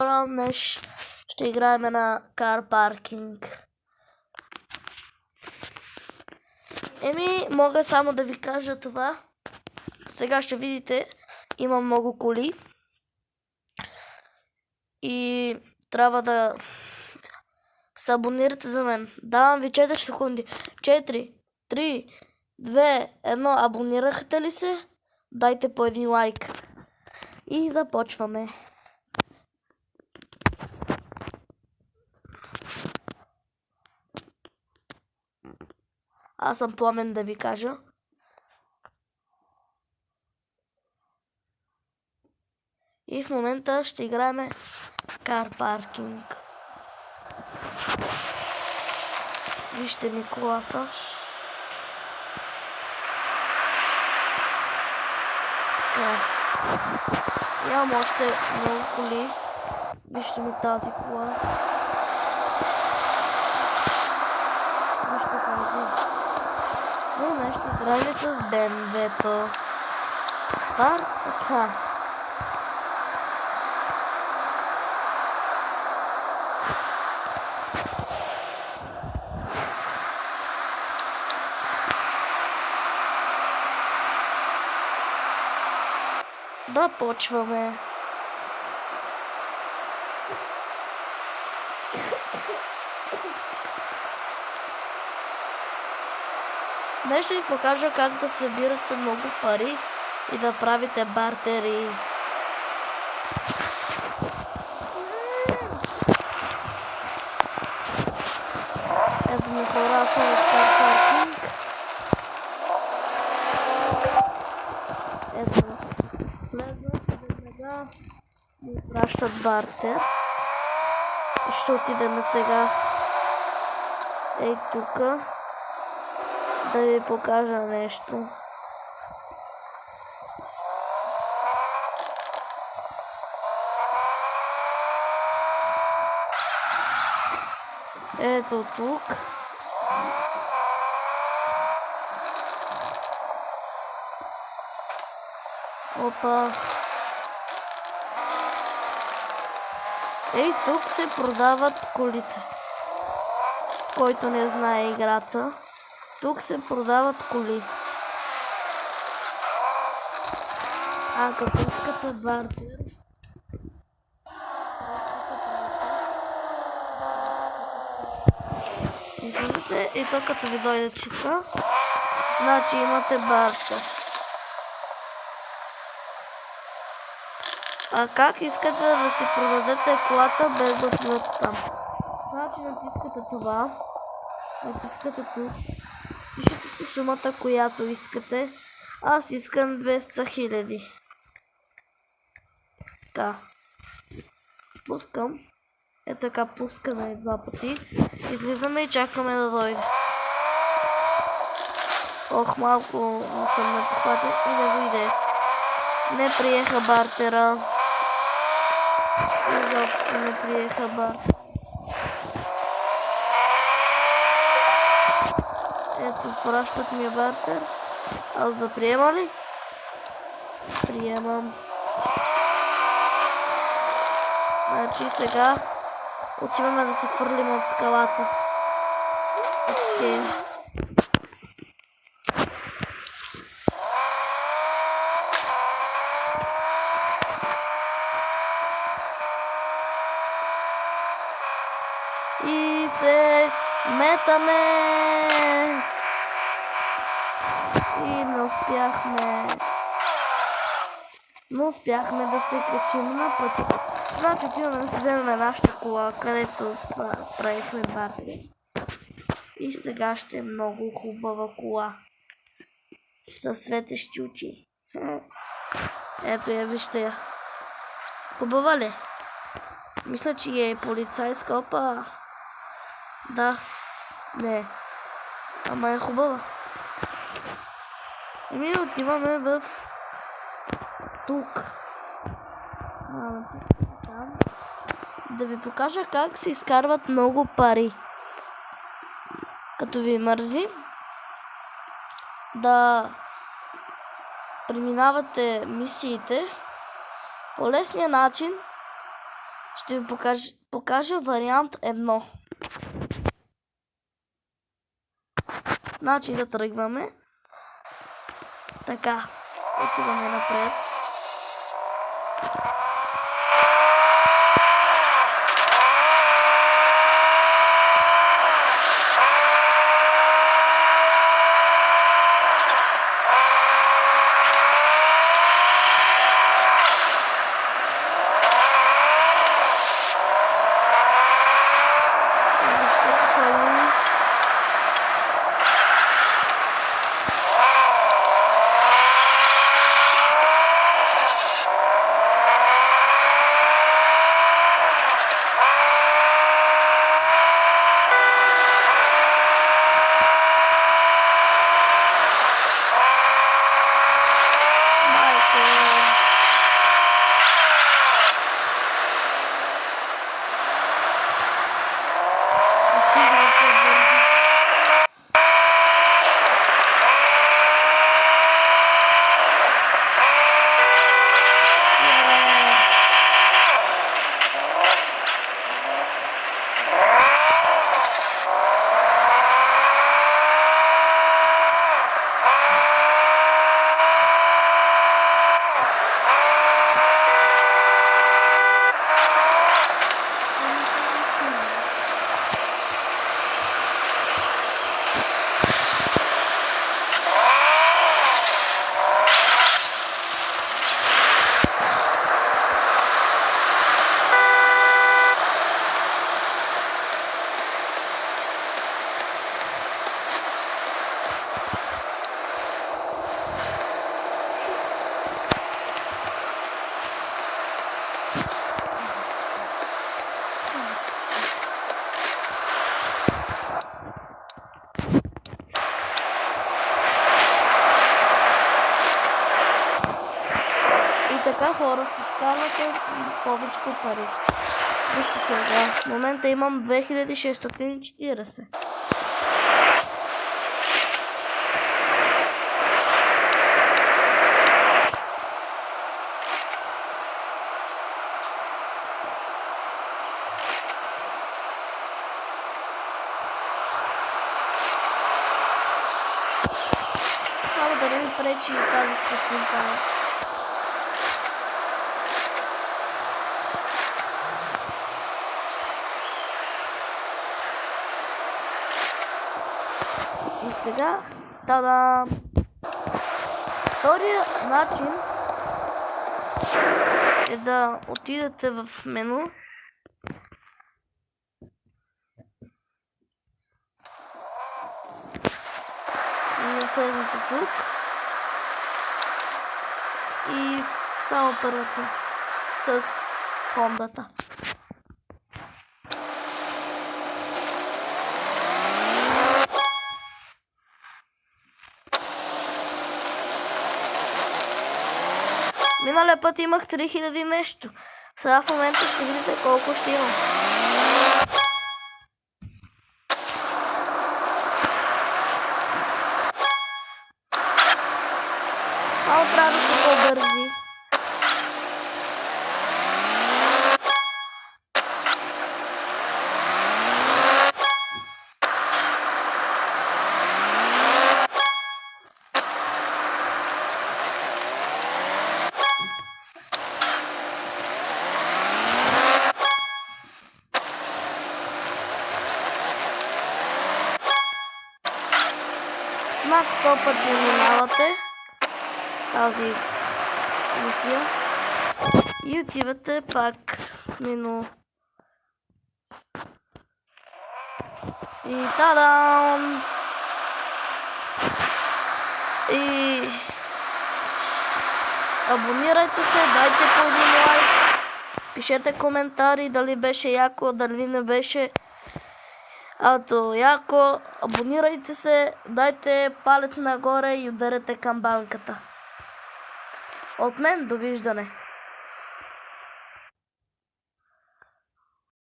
Днес ще играем на кар паркинг. Мога само да ви кажа това. Сега ще видите, има много коли. И трябва да се абонирате за мен. Давам ви 4 секунди. 4, 3, 2, 1. Абонирахте ли се? Дайте по един лайк. И започваме. Аз съм Пламен, да ви кажа. И в момента ще играем кар паркинг. Вижте ми колата. Така. Имам още много коли. Вижте ми тази кола. Вижте тази. Но нещо играем с БМВ-то. Старт, така. Да, почваме. Днес ще ви покажа как да събирате много пари и да правите бартери. Ето ми хора, са в кар паркинг. Ето. Влезнат веднага ми пращат бартер. И ще отидем сега ей тука да ви покажа нещо. Ето тук. Опа. Ей, тук се продават колите. Който не знае играта, тук се продават коли. Като искате бартер, излизате и то като ви дойде чека, значи имате бартер. А как искате да си продадете колата без да отидете там? Значи натискате това, натискате тук, пишете си сумата, която искате. Аз искам 200 000. Така. Пускам. Така пускаме два пъти. Излизаме и чакаме да дойде. Ох, малко не съм напохватен и да дойде. Не приеха бартера. Изобщо не приеха бартера. Ето, пращат ми бартер. Аз да приема ли? Приемам. Значи сега отиваме да се фърлим от скалата. Окей. И се метаме. И не успяхме. Но успяхме да се качим на пътя. Значи отиваме да се вземем нашата кола, където правихме бартер. И сега ще е много хубава кола. Със светещи очи. Ето я, вижте я. Хубава ли? Мисля, че е полицайска. Опа. Да. Не. Ама е хубава. Отиваме в тук. Да ви покажа как се изкарват много пари. Като ви мързи да преминавате мисиите по лесния начин Ще ви покажа вариант 1. Значи да тръгваме. Така, отиваме напред. Така хора си ставате повече пари. Вижте сега, в момента имам 2640. Само да не ми пречи тази светлинка. И сега, та-дам! Втория начин е да отидете в мену и влезете тук и само първата с хондата. Миналия път имах 3000 нещо. Сега в момента ще видите колко ще имам. Само трябва да сте по-бързи. Над 100 пъти минавате тази мисия и отивате пак в мену. И тадам! И абонирайте се, дайте по един лайк, пишете коментари дали беше яко, дали не беше. Яко, абонирайте се, дайте палец нагоре и ударете камбанката. От мен, довиждане!